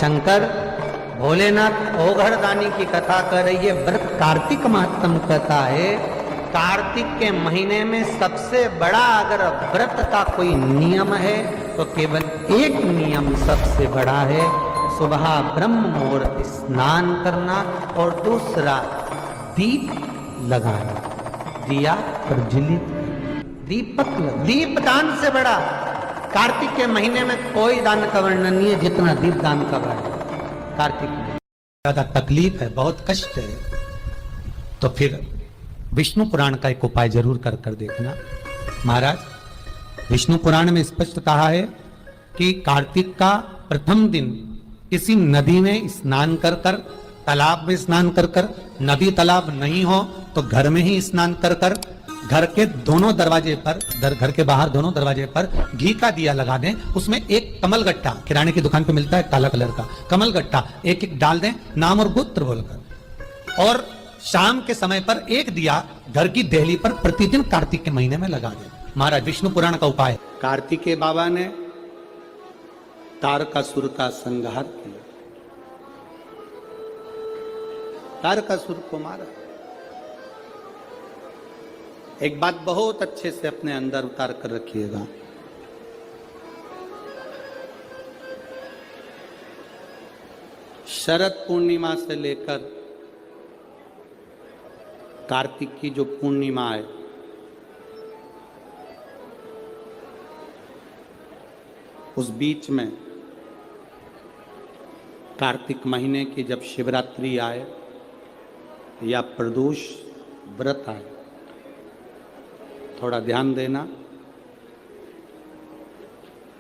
शंकर भोलेनाथ ओघड़दानी की कथा कर रही है। व्रत कार्तिक मातम कथा है। कार्तिक के महीने में सबसे बड़ा अगर व्रत का कोई नियम है तो केवल एक नियम सबसे बड़ा है, सुबह ब्रह्म मुहूर्त स्नान करना और दूसरा दीप लगाना, दिया प्रज्वलित, दीपदान से बड़ा कार्तिक के महीने में कोई दान का वर्णन नहीं है जितना दीप दान का वर्णन। कार्तिक में ज्यादा तकलीफ है, बहुत कष्ट है, तो फिर विष्णु पुराण का एक उपाय जरूर कर देखना। महाराज, विष्णु पुराण में स्पष्ट कहा है कि कार्तिक का प्रथम दिन किसी नदी में स्नान कर कर, तालाब में स्नान कर कर, नदी तालाब नहीं हो तो घर में ही स्नान कर कर, घर के दोनों दरवाजे पर, घर के बाहर दोनों दरवाजे पर घी का दिया लगा दें, उसमें एक कमल गट्टा, किराने की दुकान पे मिलता है काला कलर का कमल गट्टा, एक एक डाल दें नाम और गोत्र बोलकर, और शाम के समय पर एक दिया घर की देहली पर प्रतिदिन कार्तिक के महीने में लगा दें। महाराज, विष्णु पुराण का उपाय। कार्तिकेय बाबा ने तारकासुर का संहार किया, तारकासुर को मारा। एक बात बहुत अच्छे से अपने अंदर उतार कर रखिएगा, शरद पूर्णिमा से लेकर कार्तिक की जो पूर्णिमा है, उस बीच में कार्तिक महीने की जब शिवरात्रि आए या प्रदोष व्रत आए, थोड़ा ध्यान देना।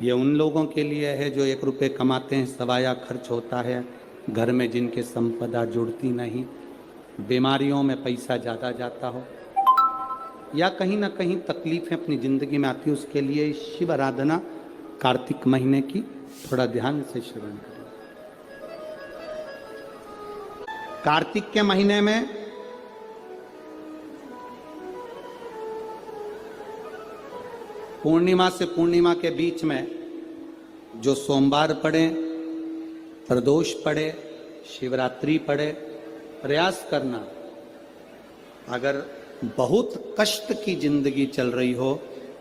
ये उन लोगों के लिए है जो 1 रुपये कमाते हैं, सवाया खर्च होता है, घर में जिनके संपदा जुड़ती नहीं, बीमारियों में पैसा ज़्यादा जाता हो, या कहीं ना कहीं तकलीफें अपनी ज़िंदगी में आती है, उसके लिए शिव आराधना कार्तिक महीने की थोड़ा ध्यान से श्रवण करें। कार्तिक के महीने में पूर्णिमा से पूर्णिमा के बीच में जो सोमवार पड़े, प्रदोष पड़े, शिवरात्रि पड़े, प्रयास करना, अगर बहुत कष्ट की जिंदगी चल रही हो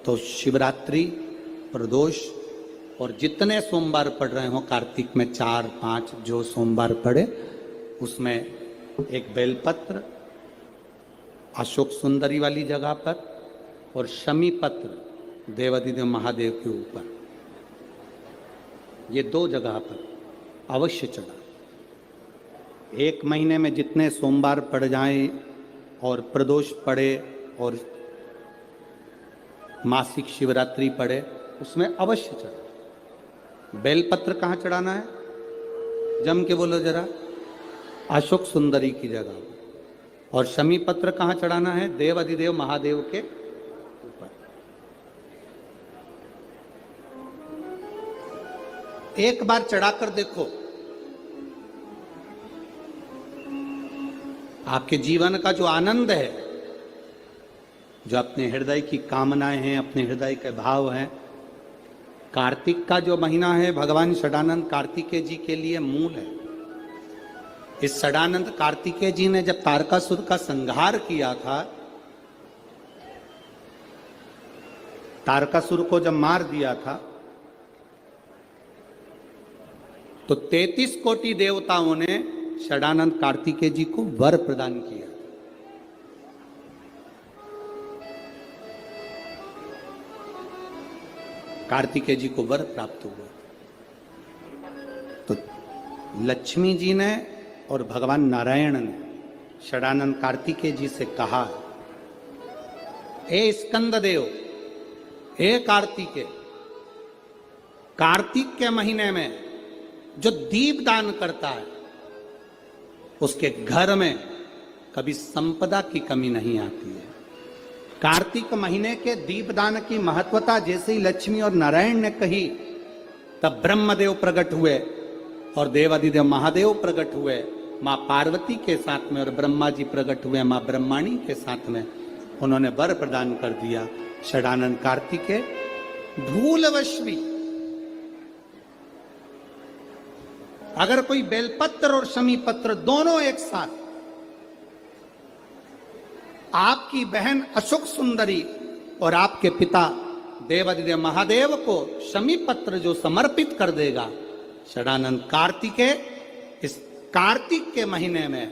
तो शिवरात्रि, प्रदोष और जितने सोमवार पड़ रहे हो कार्तिक में 4-5 जो सोमवार पड़े, उसमें एक बेलपत्र अशोक सुंदरी वाली जगह पर और शमी पत्र देवाधिदेव महादेव के ऊपर, ये 2 जगह पर अवश्य चढ़ा। 1 महीने में जितने सोमवार पड़ जाएं और प्रदोष पड़े और मासिक शिवरात्रि पड़े, उसमें अवश्य चढ़ा। बेलपत्र कहाँ चढ़ाना है? जम के बोलो जरा। अशोक सुंदरी की जगह। और शमी पत्र कहाँ चढ़ाना है? देव अधिदेव महादेव के ऊपर। एक बार चढ़ाकर देखो, आपके जीवन का जो आनंद है, जो अपने हृदय की कामनाएं हैं, अपने हृदय के भाव हैं, कार्तिक का जो महीना है भगवान षडानंद कार्तिकेय जी के लिए मूल है। इस षडानंद कार्तिकेय जी ने जब तारकासुर का संहार किया था, तारकासुर को जब मार दिया था, तो 33 कोटि देवताओं ने षडानंद कार्तिकेय जी को वर प्रदान किया। कार्तिकेय जी को वर प्राप्त हुआ। तो लक्ष्मी जी ने और भगवान नारायण ने षडानंद कार्तिकेय जी से कहा, हे स्कंद देव, हे कार्तिकेय, कार्तिक के महीने में जो दीप दान करता है उसके घर में कभी संपदा की कमी नहीं आती है। कार्तिक महीने के दीपदान की महत्वता जैसे ही लक्ष्मी और नारायण ने कही, तब ब्रह्मदेव प्रकट हुए और देवाधिदेव महादेव प्रकट हुए मां पार्वती के साथ में, और ब्रह्मा जी प्रकट हुए मां ब्रह्माणी के साथ में। उन्होंने वर प्रदान कर दिया। षडानंद कार्तिकेय भूलवश भी अगर कोई बेलपत्र और शमी पत्र दोनों एक साथ आपकी बहन अशोक सुंदरी और आपके पिता देवादिदेव महादेव को शमी पत्र जो समर्पित कर देगा, षडानंद कार्तिकेय, इस कार्तिक के महीने में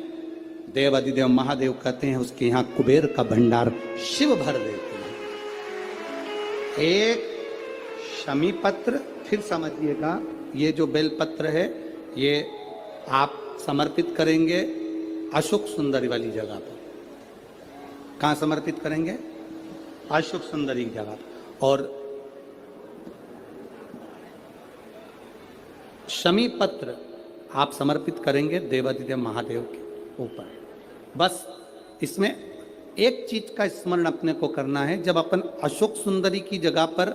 देवादिदेव महादेव कहते हैं उसके यहां कुबेर का भंडार शिव भर देते हैं। एक शमी पत्र, फिर समझिएगा, ये जो बेलपत्र है ये आप समर्पित करेंगे अशोक सुंदरी वाली जगह पर। कहां समर्पित करेंगे? अशोक सुंदरी की जगह। और शमी पत्र आप समर्पित करेंगे देवादिदेव महादेव के ऊपर। बस इसमें एक चीज का स्मरण अपने को करना है, जब अपन अशोक सुंदरी की जगह पर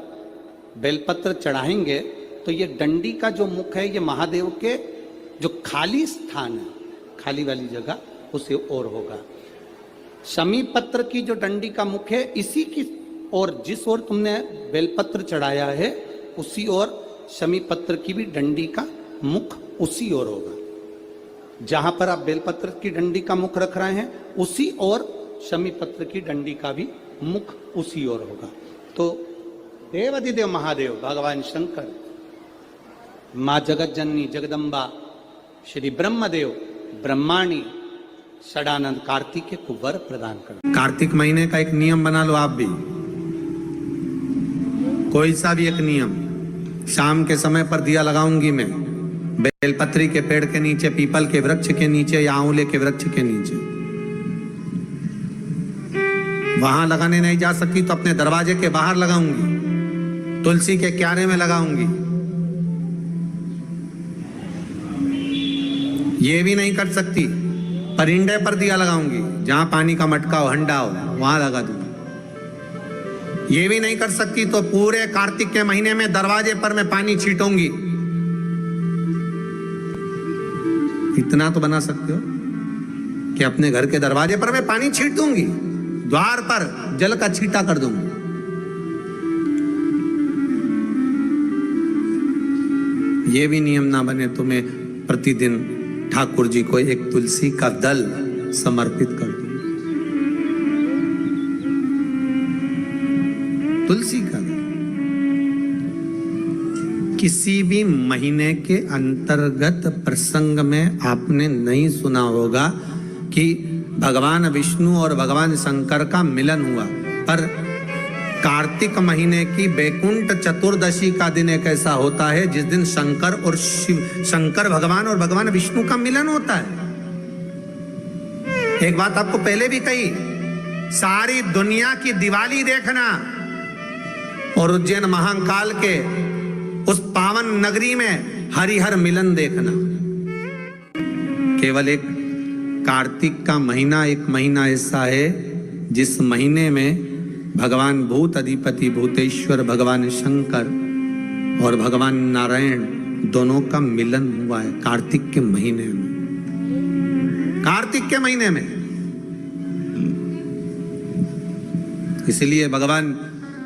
बेलपत्र चढ़ाएंगे तो ये डंडी का जो मुख है ये महादेव के जो खाली स्थान है, खाली वाली जगह, उसे ओर होगा। शमी पत्र की जो डंडी का मुख है इसी की ओर, जिस ओर तुमने बेलपत्र चढ़ाया है उसी ओर शमी पत्र की भी डंडी का मुख उसी ओर होगा। जहां पर आप बेलपत्र की डंडी का मुख रख रहे हैं उसी ओर शमी पत्र की डंडी का भी मुख उसी ओर होगा। तो देवादिदेव महादेव, भगवान शंकर, माँ जगत जननी जगदम्बा, श्री ब्रह्मदेव, ब्रह्माणी, षडानंद कार्तिकेय को वर प्रदान कर। कार्तिक महीने का एक नियम बना लो आप भी, कोई सा भी एक नियम। शाम के समय पर दिया लगाऊंगी मैं बेलपत्री के पेड़ के नीचे, पीपल के वृक्ष के नीचे या आंवले के वृक्ष के नीचे। वहां लगाने नहीं जा सकती तो अपने दरवाजे के बाहर लगाऊंगी, तुलसी के क्यारे में लगाऊंगी। ये भी नहीं कर सकती परिंदे पर दिया लगाऊंगी, जहां पानी का मटका हो, हंडा हो, वहां लगा दूंगी। ये भी नहीं कर सकती तो पूरे कार्तिक के महीने में दरवाजे पर मैं पानी छीटूंगी। इतना तो बना सकते हो कि अपने घर के दरवाजे पर मैं पानी छीट दूंगी, द्वार पर जल का छींटा कर दूंगी। ये भी नियम ना बने तो मैं प्रतिदिन ठाकुर जी को एक तुलसी का दल समर्पित कर दूं। तुलसी का दल किसी भी महीने के अंतर्गत प्रसंग में आपने नहीं सुना होगा कि भगवान विष्णु और भगवान शंकर का मिलन हुआ, पर कार्तिक महीने की बैकुंठ चतुर्दशी का दिन एक ऐसा होता है जिस दिन शंकर और शंकर भगवान और भगवान विष्णु का मिलन होता है। एक बात आपको पहले भी कही, सारी दुनिया की दिवाली देखना और उज्जैन महाकाल के उस पावन नगरी में हरिहर मिलन देखना। केवल एक कार्तिक का महीना, एक महीना ऐसा है जिस महीने में भगवान भूत अधिपति भूतेश्वर भगवान शंकर और भगवान नारायण दोनों का मिलन हुआ है कार्तिक के महीने में। कार्तिक के महीने में इसलिए भगवान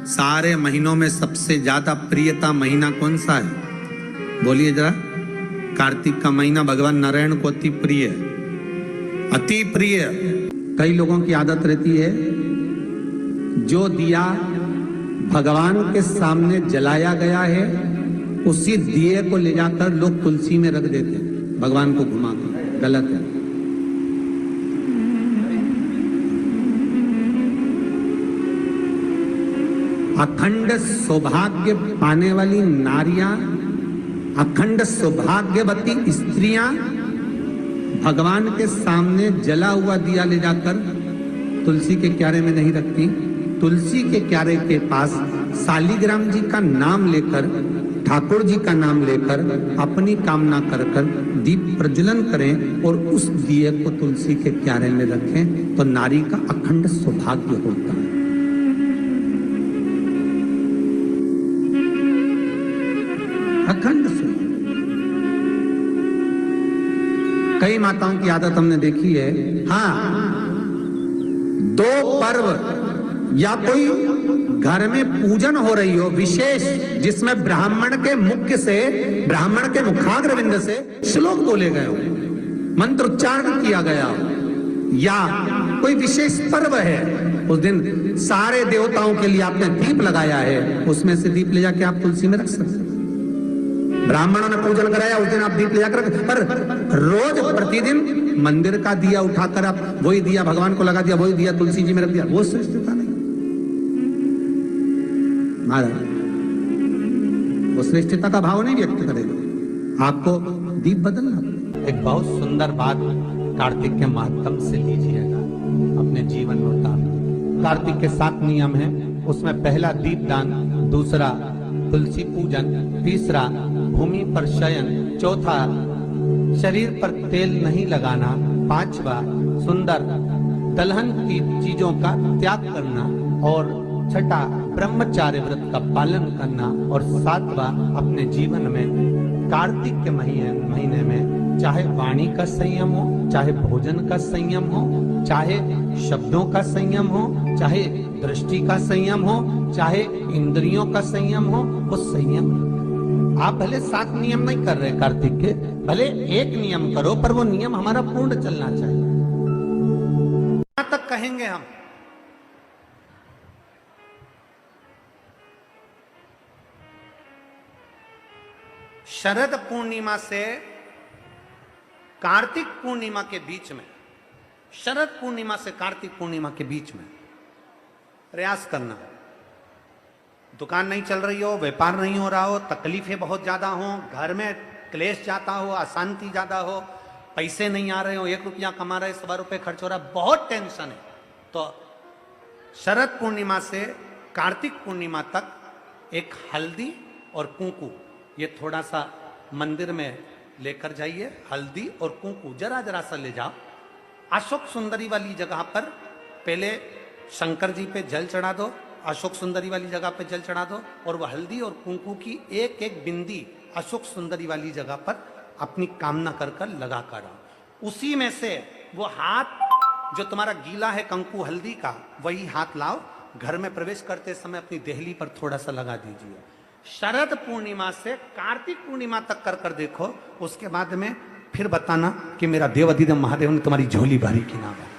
सारे महीनों में सबसे ज्यादा प्रियता महीना कौन सा है? बोलिए जरा। कार्तिक का महीना भगवान नारायण को अति प्रिय है, अति प्रिय। कई लोगों की आदत रहती है जो दिया भगवान के सामने जलाया गया है उसी दिए को ले जाकर लोग तुलसी में रख देते हैं, भगवान को घुमाकर। गलत है। अखंड सौभाग्य पाने वाली नारियां, अखंड सौभाग्यवती स्त्रियां भगवान के सामने जला हुआ दिया ले जाकर तुलसी के क्यारे में नहीं रखती। तुलसी के क्यारे के पास शालिग्राम जी का नाम लेकर, ठाकुर जी का नाम लेकर अपनी कामना कर कर दीप प्रज्वलन करें और उस दिए को तुलसी के क्यारे में रखें तो नारी का अखंड सौभाग्य होता है। अखंड सौभाग्य। कई माताओं की आदत हमने देखी है, हाँ, दो पर्व या कोई घर में पूजन हो रही हो विशेष, जिसमें ब्राह्मण के मुख से, ब्राह्मण के मुखाग्रविंद से श्लोक बोले गए हो, मंत्र उच्चारण किया गया हो, या कोई विशेष पर्व है, उस दिन सारे देवताओं के लिए आपने दीप लगाया है, उसमें से दीप ले जाके आप तुलसी में रख सकते हैं। ब्राह्मणों ने पूजन कराया, उस दिन आप दीप ले जाकर, पर रोज प्रतिदिन मंदिर का दिया उठाकर आप वही दिया भगवान को लगा दिया, वही दिया तुलसी जी में रख दिया, वो श्रेष्ठता नहीं महाराज, वो श्रेष्ठता का भाव नहीं व्यक्त करेगा, आपको दीप बदलना। एक बहुत सुंदर बात कार्तिक के माध्यम से लीजिएगा, अपने जीवन में उतार। कार्तिक के 7 नियम हैं, उसमें पहला दीपदान, दूसरा तुलसी पूजन, तीसरा भूमि पर शयन, चौथा शरीर पर तेल नहीं लगाना, पांचवा सुंदर दलहन की चीजों का त्याग करना, और छठा ब्रह्मचार्य व्रत का पालन करना, और सातवां अपने जीवन में कार्तिक के महीने में चाहे वाणी का संयम हो, चाहे भोजन का संयम हो, चाहे शब्दों का संयम हो, चाहे दृष्टि का संयम हो, चाहे इंद्रियों का संयम हो, वो संयम। आप भले 7 नियम नहीं कर रहे कार्तिक के, भले एक नियम करो, पर वो नियम हमारा पूर्ण चलना चाहिए। यहां तक कहेंगे हम, शरद पूर्णिमा से कार्तिक पूर्णिमा के बीच में, शरद पूर्णिमा से कार्तिक पूर्णिमा के बीच में प्रयास करना। दुकान नहीं चल रही हो, व्यापार नहीं हो रहा हो, तकलीफें बहुत ज्यादा हो, घर में क्लेश जाता हो, अशांति ज्यादा हो, पैसे नहीं आ रहे हो, 1 रुपया कमा रहे, 100 रुपये खर्च हो रहा है, बहुत टेंशन है, तो शरद पूर्णिमा से कार्तिक पूर्णिमा तक एक हल्दी और कुंकू, ये थोड़ा सा मंदिर में लेकर जाइए, हल्दी और कुंकू जरा जरा सा ले जाओ, अशोक सुंदरी वाली जगह पर पहले शंकर जी पे जल चढ़ा दो, अशोक सुंदरी वाली जगह पे जल चढ़ा दो, और वह हल्दी और कुंकू की एक एक बिंदी अशोक सुंदरी वाली जगह पर अपनी कामना कर कर लगा कर आओ। उसी में से वो हाथ जो तुम्हारा गीला है कंकु हल्दी का, वही हाथ लाओ, घर में प्रवेश करते समय अपनी देहली पर थोड़ा सा लगा दीजिए। शरद पूर्णिमा से कार्तिक पूर्णिमा तक कर कर देखो, उसके बाद में फिर बताना कि मेरा देवाधिदेव महादेव ने तुम्हारी झोली भरी कि ना भरी,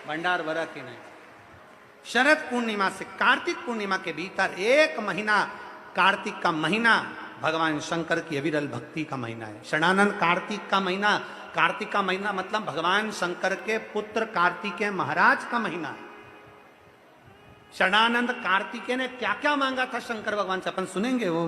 भंडार भरा कि नहीं। शरद पूर्णिमा से कार्तिक पूर्णिमा के भीतर 1 महीना, कार्तिक का महीना भगवान शंकर की अविरल भक्ति का महीना है। षडानंद कार्तिक का महीना, कार्तिक का महीना मतलब भगवान शंकर के पुत्र कार्तिकेय महाराज का महीना है। षडानंद कार्तिकेय ने क्या क्या मांगा था शंकर भगवान से, अपन सुनेंगे वो